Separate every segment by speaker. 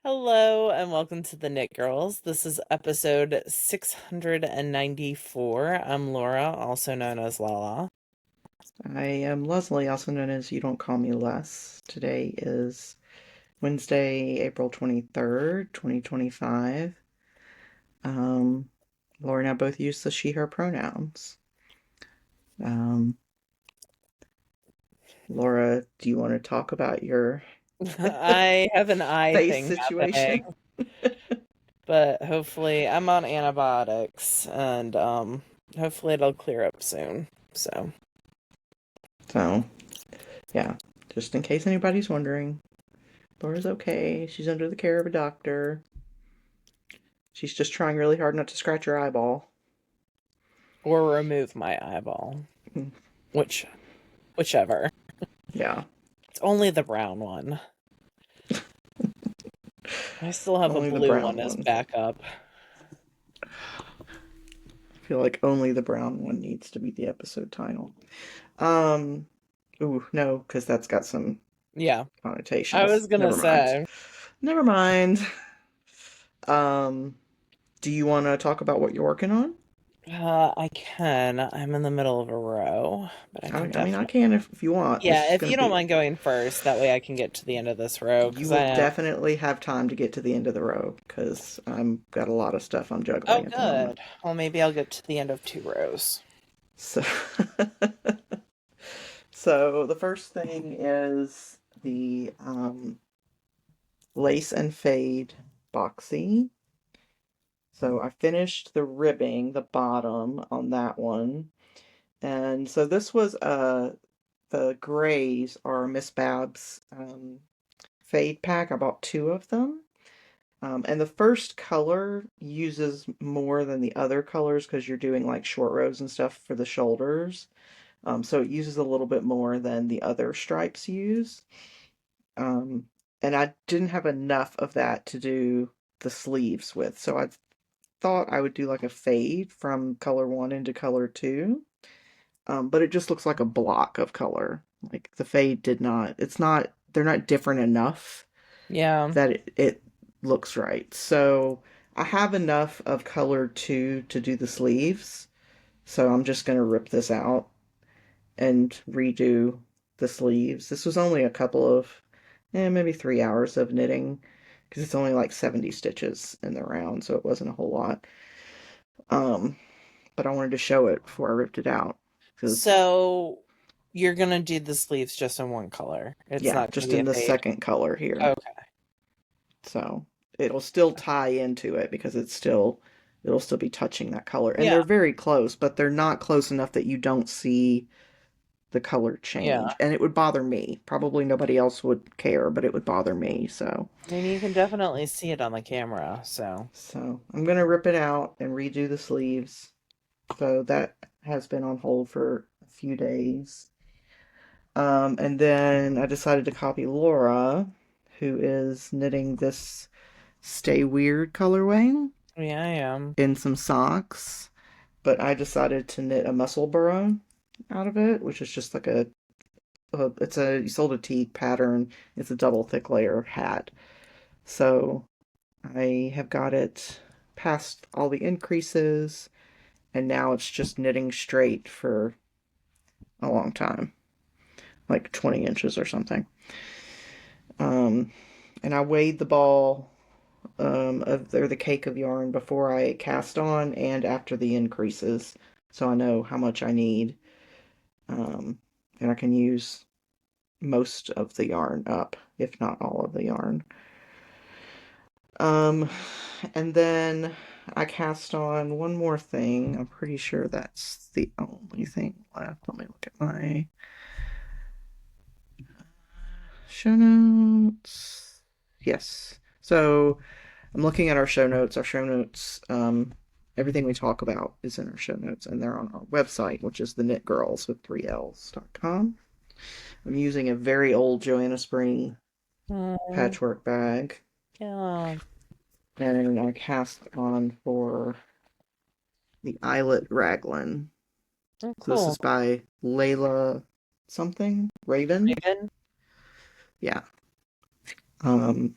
Speaker 1: Hello and welcome to the Knit Girls. This is episode 694. I'm Laura, also known as Lala.
Speaker 2: I am Leslie, also known as You Don't Call Me Les. Today is Wednesday, April 23rd, 2025. Um, Laura and I both use the she, her pronouns. Um, Laura, do you want to talk about your
Speaker 1: I have an eye
Speaker 2: face
Speaker 1: thing happening,
Speaker 2: situation?
Speaker 1: but hopefully I'm on antibiotics and hopefully it'll clear up soon. So,
Speaker 2: So, yeah, just in case anybody's wondering, Laura's okay. She's under the care of a doctor. She's just trying really hard not to scratch her eyeball.
Speaker 1: or remove my eyeball,
Speaker 2: Mm,
Speaker 1: whichever.
Speaker 2: Yeah,
Speaker 1: It's only the brown one. I still have a
Speaker 2: only the
Speaker 1: blue
Speaker 2: brown
Speaker 1: one as
Speaker 2: one.
Speaker 1: backup.
Speaker 2: I feel like only the brown one needs to be the episode title. Um, ooh, no, because that's got some
Speaker 1: Yeah, I
Speaker 2: connotations.
Speaker 1: was gonna
Speaker 2: Never mind.
Speaker 1: say.
Speaker 2: Never mind. Um, do you want to talk about what you're working on?
Speaker 1: I can. I'm in the middle of a row, but I can
Speaker 2: I mean, I
Speaker 1: definitely.
Speaker 2: can if you want. This
Speaker 1: Yeah,
Speaker 2: is
Speaker 1: if
Speaker 2: going
Speaker 1: you
Speaker 2: to
Speaker 1: don't
Speaker 2: be,
Speaker 1: mind going first, that way I can get to the end of this row,
Speaker 2: you
Speaker 1: because
Speaker 2: will
Speaker 1: I.
Speaker 2: definitely have time to get to the end of the row because I'm got a lot of stuff I'm
Speaker 1: Oh,
Speaker 2: juggling at the moment.
Speaker 1: good. Well, maybe I'll get to the end of two rows.
Speaker 2: So, so the first thing is the lace and fade boxy. So I finished the ribbing, the bottom on that one. And so this was the grays are Miss Bab's fade pack. I bought two of them. And the first color uses more than the other colors because you're doing like short rows and stuff for the shoulders. So it uses a little bit more than the other stripes use. Um, and I didn't have enough of that to do the sleeves with. So I thought I would do like a fade from color one into color two. But it just looks like a block of color. Like the fade did not, it's not, they're not different enough
Speaker 1: Yeah.
Speaker 2: that it looks right. So I have enough of color two to do the sleeves. So I'm just going to rip this out and redo the sleeves. This was only a couple of, maybe 3 hours of knitting because it's only like 70 stitches in the round, so it wasn't a whole lot. Um, but I wanted to show it before I ripped it out because,
Speaker 1: So you're gonna do the sleeves just in one color. It's
Speaker 2: yeah,
Speaker 1: not gonna
Speaker 2: just
Speaker 1: be
Speaker 2: in
Speaker 1: a
Speaker 2: the
Speaker 1: fade.
Speaker 2: second color here.
Speaker 1: Okay.
Speaker 2: So it'll still tie into it because it'll still be touching that color. And
Speaker 1: Yeah.
Speaker 2: they're very close, but they're not close enough that you don't see the color
Speaker 1: Yeah.
Speaker 2: change. And it would bother me. Probably nobody else would care, but it would bother me.
Speaker 1: I mean, you can definitely see it on the camera, so.
Speaker 2: So I'm gonna rip it out and redo the sleeves. So that has been on hold for a few days. And then I decided to copy Laura, who is knitting this Stay Weird colorway
Speaker 1: Yeah, I am.
Speaker 2: in some socks. But I decided to knit a muscle burrow out of it, which is just like it's a you sold a tee pattern. It's a double thick layer hat. So I have got it past all the increases, and now it's just knitting straight for a long time, like 20 inches or something. Um, and I weighed the ball or the cake of yarn before I cast on and after the increases, so I know how much I need. Um, and I can use most of the yarn up, if not all of the yarn. Um, and then I cast on one more thing. I'm pretty sure that's the only thing left. Let me look at my show notes. Yes. So I'm looking at our show notes. Our show notes, everything we talk about is in our show notes, and they're on our website, which is TheKnitGirls with 3Ls.com. I'm using a very old Joanna Spring
Speaker 1: Oh,
Speaker 2: patchwork bag,
Speaker 1: yeah.
Speaker 2: and I cast on for the Eyelet Raglan.
Speaker 1: Oh,
Speaker 2: So this
Speaker 1: cool.
Speaker 2: is by Layla something Raven.
Speaker 1: Raven?
Speaker 2: Yeah. Um,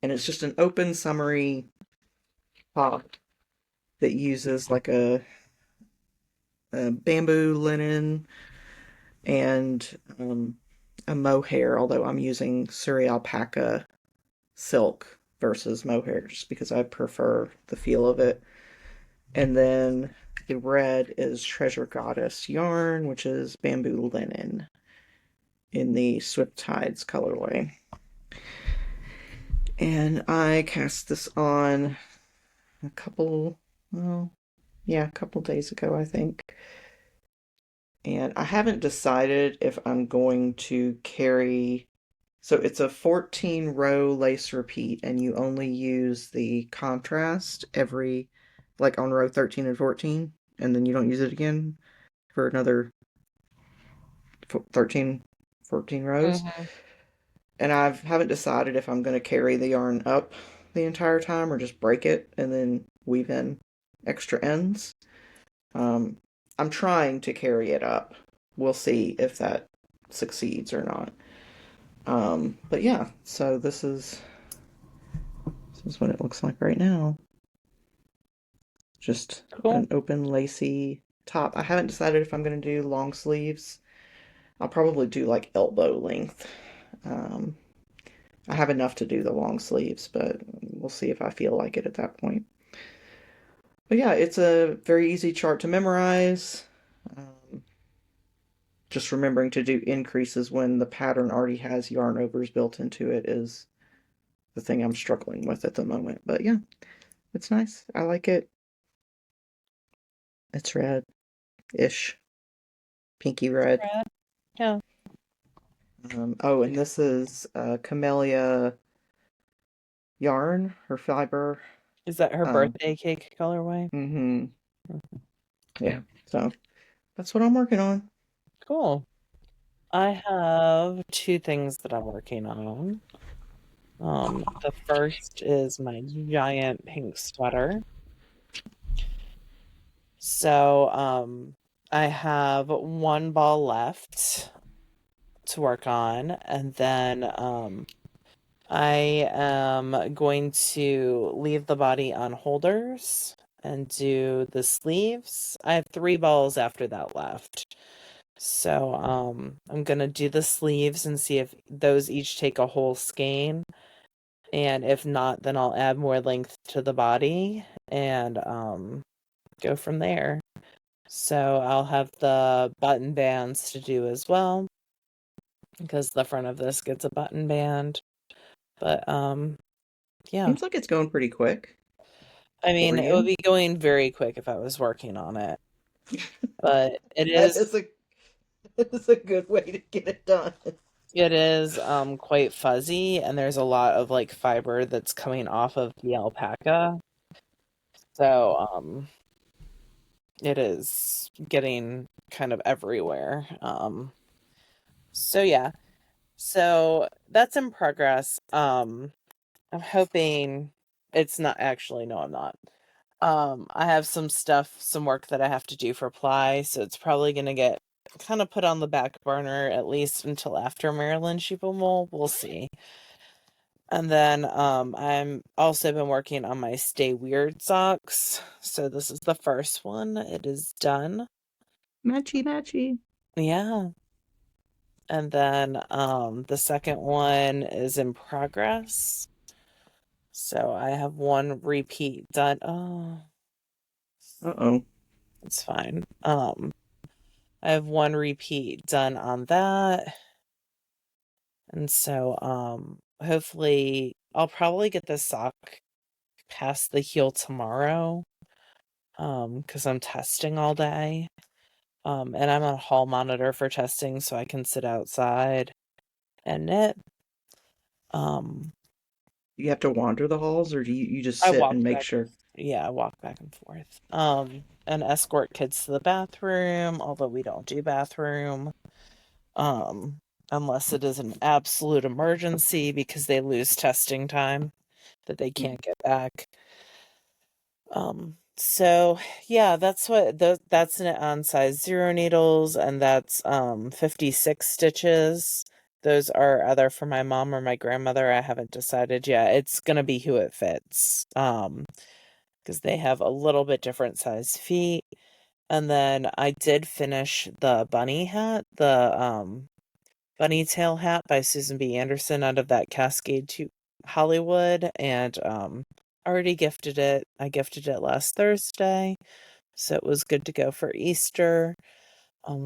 Speaker 2: and it's just an open summary top that uses like a bamboo linen and a mohair, although I'm using Suri alpaca silk versus mohair just because I prefer the feel of it. And then the red is Treasure Goddess yarn, which is bamboo linen in the Swift Tides colorway. And I cast this on a couple, well, yeah, a couple days ago, I think. And I haven't decided if I'm going to carry. So it's a 14 row lace repeat, and you only use the contrast every, like on row 13 and 14, and then you don't use it again for another 13, 14 rows.
Speaker 1: Hmm.
Speaker 2: And I haven't decided if I'm going to carry the yarn up the entire time or just break it and then weave in extra ends. Um, I'm trying to carry it up. We'll see if that succeeds or not. But yeah, so this is what it looks like right now. Just
Speaker 1: Cool.
Speaker 2: an open lacy top. I haven't decided if I'm going to do long sleeves. I'll probably do like elbow length. Um, I have enough to do the long sleeves, but we'll see if I feel like it at that point. But yeah, it's a very easy chart to memorize. Um, just remembering to do increases when the pattern already has yarn overs built into it is the thing I'm struggling with at the moment. But yeah, it's nice. I like it. It's red-ish, pinky red.
Speaker 1: Right. Yeah.
Speaker 2: Oh, and this is Camellia yarn, her fiber.
Speaker 1: Is that her
Speaker 2: Um,
Speaker 1: birthday cake colorway?
Speaker 2: hmm Yeah, so that's what I'm working on.
Speaker 1: Cool. I have two things that I'm working on. The first is my giant pink sweater. So, I have one ball left to work on, and then I am going to leave the body on holders and do the sleeves. I have three balls after that left. So, I'm gonna do the sleeves and see if those each take a whole skein. And if not, then I'll add more length to the body and go from there. So I'll have the button bands to do as well because the front of this gets a button band. But yeah.
Speaker 2: Seems like it's going pretty quick
Speaker 1: I
Speaker 2: for
Speaker 1: mean, it would
Speaker 2: you.
Speaker 1: be going very quick if I was working on it. But
Speaker 2: That is a that is a good way to get it done.
Speaker 1: it is quite fuzzy and there's a lot of like fiber that's coming off of the alpaca. So it is getting kind of everywhere. So yeah. So that's in progress. I'm hoping it's not actually, no, I'm not. I have some stuff, some work that I have to do for Ply, so it's probably gonna get kind of put on the back burner at least until after Maryland Sheep and Wool. We'll see. And then I'm also been working on my Stay Weird socks. So this is the first one. It is done.
Speaker 2: Matchy matchy.
Speaker 1: Yeah. And then the second one is in progress. So I have one repeat done. Oh,
Speaker 2: Uh-oh.
Speaker 1: it's fine. I have one repeat done on that. And so hopefully I'll probably get the sock past the heel tomorrow. Because I'm testing all day. And I'm on a hall monitor for testing so I can sit outside and knit. Um
Speaker 2: You have to wander the halls, or do you just
Speaker 1: I
Speaker 2: sit
Speaker 1: walk
Speaker 2: and make
Speaker 1: back
Speaker 2: sure?
Speaker 1: yeah, I walk back and forth. And escort kids to the bathroom, although we don't do bathroom. Um, unless it is an absolute emergency because they lose testing time that they can't get back. So yeah, that's what that's an on size 0 needles and that's 56 stitches. Those are either for my mom or my grandmother. I haven't decided yet. It's gonna be who it fits. Because they have a little bit different size feet. And then I did finish the bunny hat, the bunny tail hat by Susan B. Anderson out of that Cascade to Hollywood, and already gifted it. I gifted it last Thursday, so it was good to go for Easter.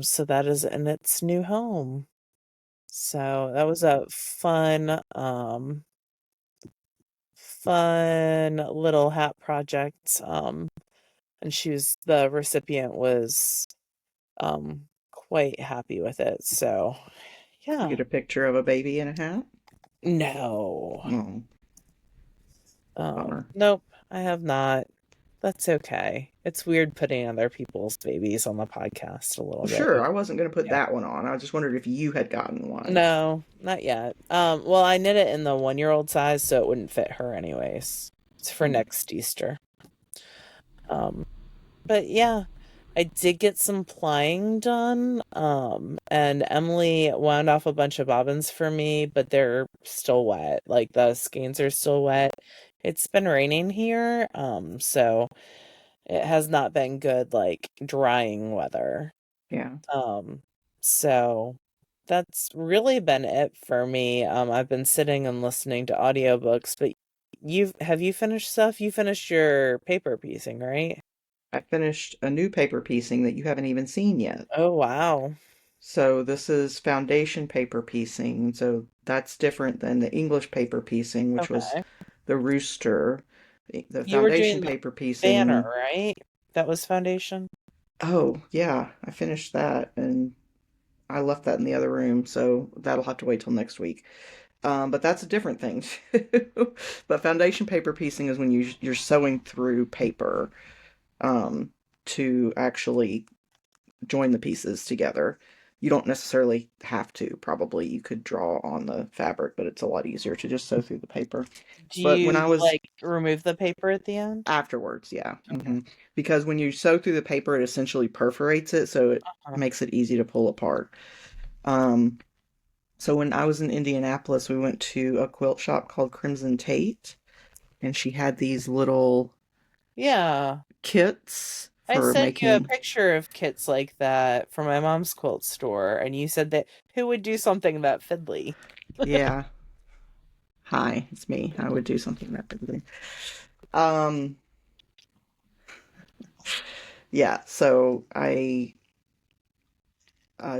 Speaker 1: So that is in its new home. So that was a fun little hat project. And the recipient was quite happy with it. So
Speaker 2: You
Speaker 1: yeah.
Speaker 2: get a picture of a baby in a hat?
Speaker 1: No.
Speaker 2: Oh, bummer.
Speaker 1: Nope, I have not. That's okay. It's weird putting other people's babies on the podcast a little
Speaker 2: Well,
Speaker 1: bit.
Speaker 2: sure, I wasn't going to put
Speaker 1: Yeah.
Speaker 2: that one on. I just wondered if you had gotten one.
Speaker 1: No, not yet. Well, I knit it in the 1-year-old size, so it wouldn't fit her anyways. It's for
Speaker 2: Hmm.
Speaker 1: next Easter. Um, but yeah, I did get some plying done. And Emily wound off a bunch of bobbins for me, but they're still wet. Like the skeins are still wet. It's been raining here, so it has not been good, like drying weather.
Speaker 2: Yeah,
Speaker 1: Um, so that's really been it for me. I've been sitting and listening to audiobooks, but have you finished stuff? You finished your paper piecing, right?
Speaker 2: I finished a new paper piecing that you haven't even seen yet.
Speaker 1: Oh, wow.
Speaker 2: So this is foundation paper piecing. So that's different than the English paper piecing, which was
Speaker 1: Okay.
Speaker 2: the rooster. The
Speaker 1: You were
Speaker 2: foundation
Speaker 1: doing the
Speaker 2: paper
Speaker 1: banner,
Speaker 2: piecing.
Speaker 1: right? That was foundation?
Speaker 2: Oh, yeah, I finished that and I left that in the other room, so that'll have to wait till next week. But that's a different thing too. But foundation paper piecing is when you're sewing through paper um, to actually join the pieces together. You don't necessarily have to. Probably you could draw on the fabric, but it's a lot easier to just sew through the paper.
Speaker 1: Do
Speaker 2: But when I
Speaker 1: you
Speaker 2: was
Speaker 1: like remove the paper at the end?
Speaker 2: afterwards, yeah,
Speaker 1: Okay.
Speaker 2: because when you sew through the paper, it essentially perforates it, so it
Speaker 1: Huh.
Speaker 2: makes it easy to pull apart. Um, so when I was in Indianapolis, we went to a quilt shop called Crimson Tate, and she had these little
Speaker 1: Yeah.
Speaker 2: kits
Speaker 1: I
Speaker 2: for
Speaker 1: sent you a
Speaker 2: making.
Speaker 1: picture of kits like that from my mom's quilt store, and you said that who would do something that fiddly?
Speaker 2: Yeah, hi, it's me. I would do something that big. Um, yeah, so I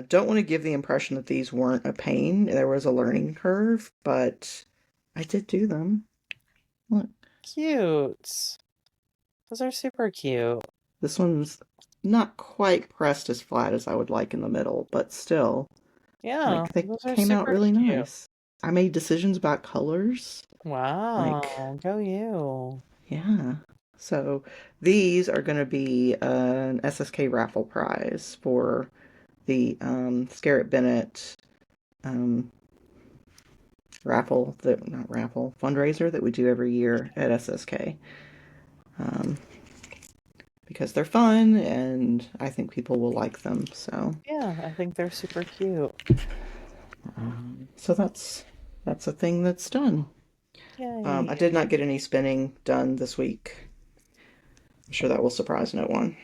Speaker 2: don't want to give the impression that these weren't a pain. There was a learning curve, but I did do them. Look,
Speaker 1: Cute. Those are super cute.
Speaker 2: this one's not quite pressed as flat as I would like in the middle, but still,
Speaker 1: Yeah,
Speaker 2: like, they
Speaker 1: those are
Speaker 2: came out
Speaker 1: super
Speaker 2: really
Speaker 1: cute.
Speaker 2: nice. I made decisions about colors. Like,
Speaker 1: Wow, go you.
Speaker 2: yeah. So these are going to be an SSK raffle prize for the Scarrett Bennett um, raffle, that not raffle, fundraiser that we do every year at SSK. Um, because they're fun and I think people will like them.
Speaker 1: Yeah, I think they're super cute.
Speaker 2: So that's a thing that's done. I
Speaker 1: Yay.
Speaker 2: did not get any spinning done this week. I'm sure that will surprise no one.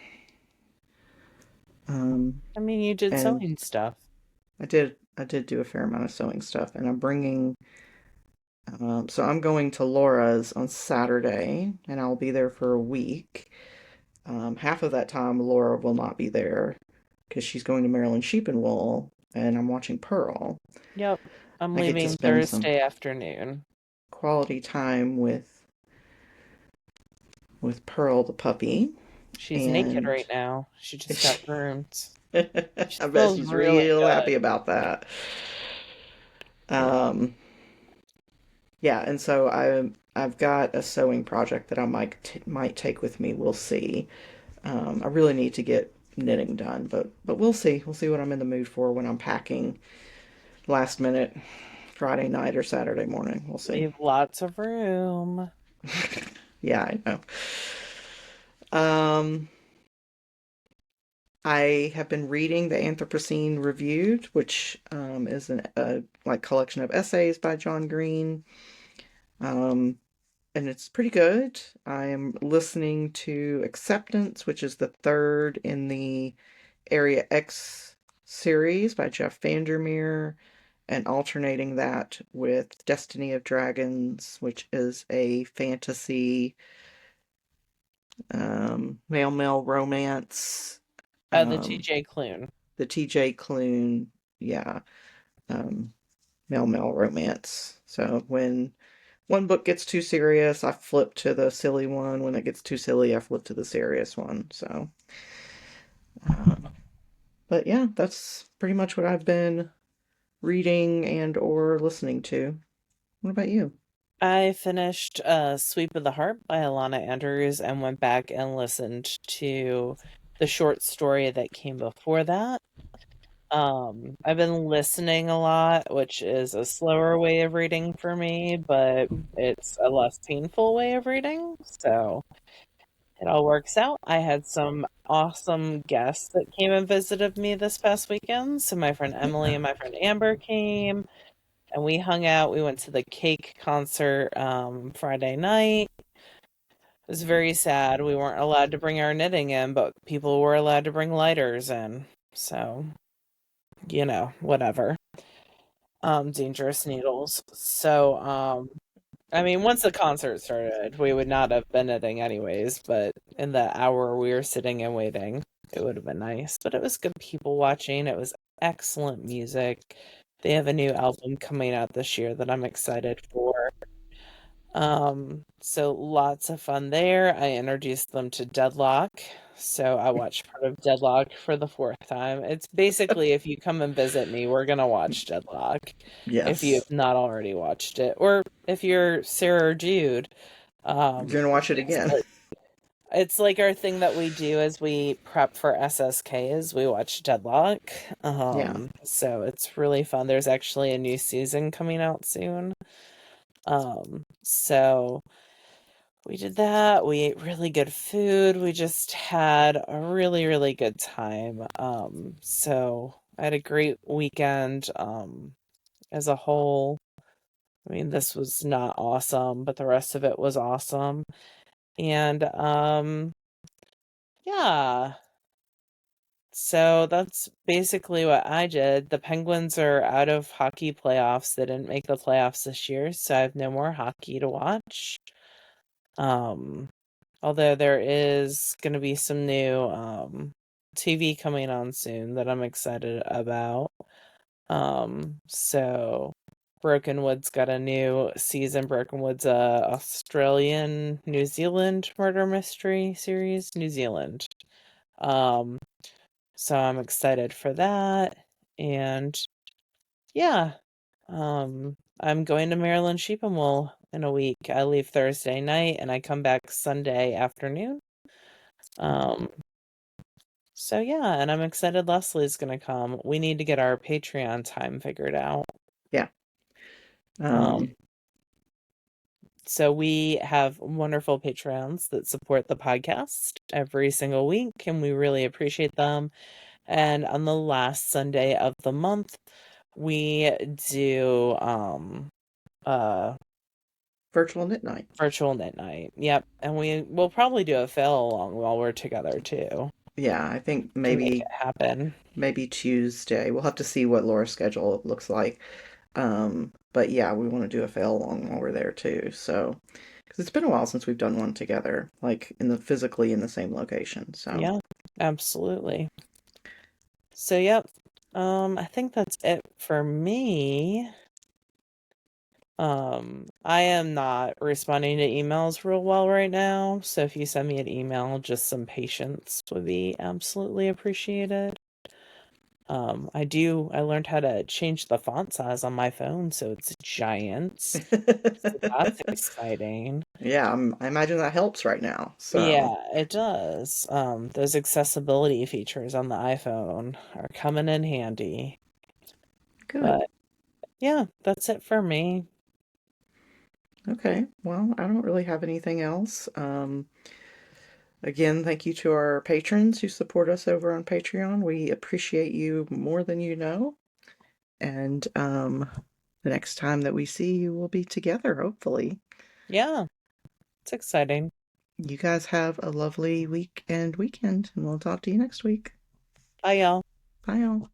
Speaker 2: Um,
Speaker 1: I mean, you did
Speaker 2: and
Speaker 1: sewing stuff.
Speaker 2: I did do a fair amount of sewing stuff, and I'm bringing. So I'm going to Laura's on Saturday, and I'll be there for a week. Half of that time, Laura will not be there because she's going to Maryland Sheep and Wool, and I'm watching Pearl.
Speaker 1: Yep, I'm
Speaker 2: I get to
Speaker 1: leaving
Speaker 2: spend some
Speaker 1: Thursday afternoon.
Speaker 2: quality time with Pearl the puppy,
Speaker 1: She's naked
Speaker 2: and
Speaker 1: right now. She just got groomed. She
Speaker 2: I bet
Speaker 1: smells
Speaker 2: she's
Speaker 1: really
Speaker 2: real
Speaker 1: good.
Speaker 2: happy about that.
Speaker 1: Yeah.
Speaker 2: Um, yeah, and so I've got a sewing project that I might take with me. We'll see. I really need to get knitting done, but we'll see. We'll see what I'm in the mood for when I'm packing last minute Friday night or Saturday morning. We'll see.
Speaker 1: Leave lots of room.
Speaker 2: Yeah, I know. Um, I have been reading the Anthropocene Reviewed, which is a like collection of essays by John Green, um, and it's pretty good. I am listening to Acceptance, which is the third in the Area X series by Jeff Vandermeer, and alternating that with Destiny of Dragons, which is a fantasy male romance.
Speaker 1: The
Speaker 2: Um,
Speaker 1: TJ Klune.
Speaker 2: the TJ Klune, yeah, um, male romance. So when one book gets too serious, I flip to the silly one. When it gets too silly, I flip to the serious one. So, um, but yeah, that's pretty much what I've been reading and or listening to. What about you?
Speaker 1: I finished Sweep of the Heart by Alana Andrews and went back and listened to the short story that came before that. I've been listening a lot, which is a slower way of reading for me, but it's a less painful way of reading, so it all works out. I had some awesome guests that came and visited me this past weekend. So my friend Emily and my friend Amber came, and we hung out. We went to the Cake concert Friday night. It was very sad. We weren't allowed to bring our knitting in, but people were allowed to bring lighters in. So, whatever. Dangerous needles. So, I mean, once the concert started, we would not have been knitting anyways, but in the hour we were sitting and waiting, it would have been nice. But it was good people watching. It was excellent music. They have a new album coming out this year that I'm excited for. So lots of fun there. I introduced them to Deadlock. So I watched part of Deadlock for the fourth time. It's basically if you come and visit me, we're gonna watch Deadlock if you
Speaker 2: Yes,
Speaker 1: have not already watched it. Or if you're Sarah or Jude,
Speaker 2: you're gonna watch it
Speaker 1: it's
Speaker 2: again.
Speaker 1: like it's like our thing that we do as we prep for SSK is we watch Deadlock.
Speaker 2: Yeah,
Speaker 1: So it's really fun. There's actually a new season coming out soon. So we did that. We ate really good food. We just had a really, really good time. So I had a great weekend, as a whole. I mean, this was not awesome, but the rest of it was awesome. And, yeah. So that's basically what I did. The Penguins are out of hockey playoffs. They didn't make the playoffs this year, so I have no more hockey to watch. Um, Although there is going to be some new TV coming on soon that I'm excited about. So Broken Wood's got a new season. Broken Wood's a Australian New Zealand murder mystery series. New Zealand. Um, so I'm excited for that. And yeah, I'm going to Maryland Sheep and Wool in a week. I leave Thursday night and I come back Sunday afternoon. Um, so yeah, and I'm excited Leslie's gonna come. We need to get our Patreon time figured out.
Speaker 2: yeah.
Speaker 1: Um,
Speaker 2: Um,
Speaker 1: so we have wonderful Patreons that support the podcast every single week, and we really appreciate them. And on the last Sunday of the month, we do uh
Speaker 2: Virtual Knit Night.
Speaker 1: virtual knit night. Yep, and we will probably do a fail along while we're together too
Speaker 2: Yeah, I think
Speaker 1: to make it
Speaker 2: maybe
Speaker 1: happen.
Speaker 2: Tuesday. We'll have to see what Laura's schedule looks like. But yeah, we want to do a fail along while we're there too. So, because it's been a while since we've done one together, like physically in the same location. So,
Speaker 1: Yeah, absolutely. So, yep. I think that's it for me. I am not responding to emails real well right now, so if you send me an email, just some patience would be absolutely appreciated. I learned how to change the font size on my phone, so it's giant. So that's exciting.
Speaker 2: yeah, I imagine that helps right now. So,
Speaker 1: Yeah, it does. Those accessibility features on the iPhone are coming in handy.
Speaker 2: good.
Speaker 1: But yeah, that's it for me.
Speaker 2: Okay. Well, I don't really have anything else. Again, thank you to our patrons who support us over on Patreon. We appreciate you more than you know. And the next time that we see you, we'll be together, hopefully.
Speaker 1: Yeah, it's exciting.
Speaker 2: You guys have a lovely week and weekend, and we'll talk to you next week.
Speaker 1: Bye, y'all.
Speaker 2: Bye, all.